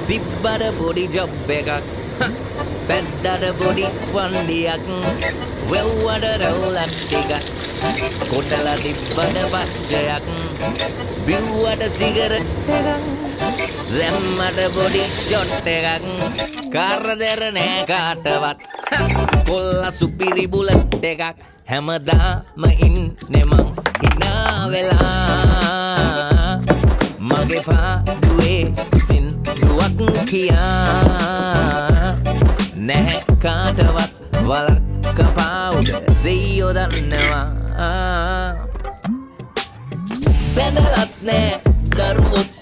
තිබ්බට පොඩි ජොබ් එකක් පැද්දට පොඩි වන්ඩියක් වෙව්වට රවුලක් ටිකක් කොටල තිබ්බට පච්චයක් බිව්වට සිගරට් එකක් දැම්මට පොඩි ෂොට් එකක් කරදර නෑ කාටවත් කොල්ල සුපිරි බුලට් එකක් හැමදාම ඉන්නේ මං හිනා වෙලා මගේ පාඩුවේ සින්දුවක් කියා නැහැ කාටවත් වලක් කපාවුද දෙයියෝ දන්නවා බැඳලත් නෑ දරුවොත්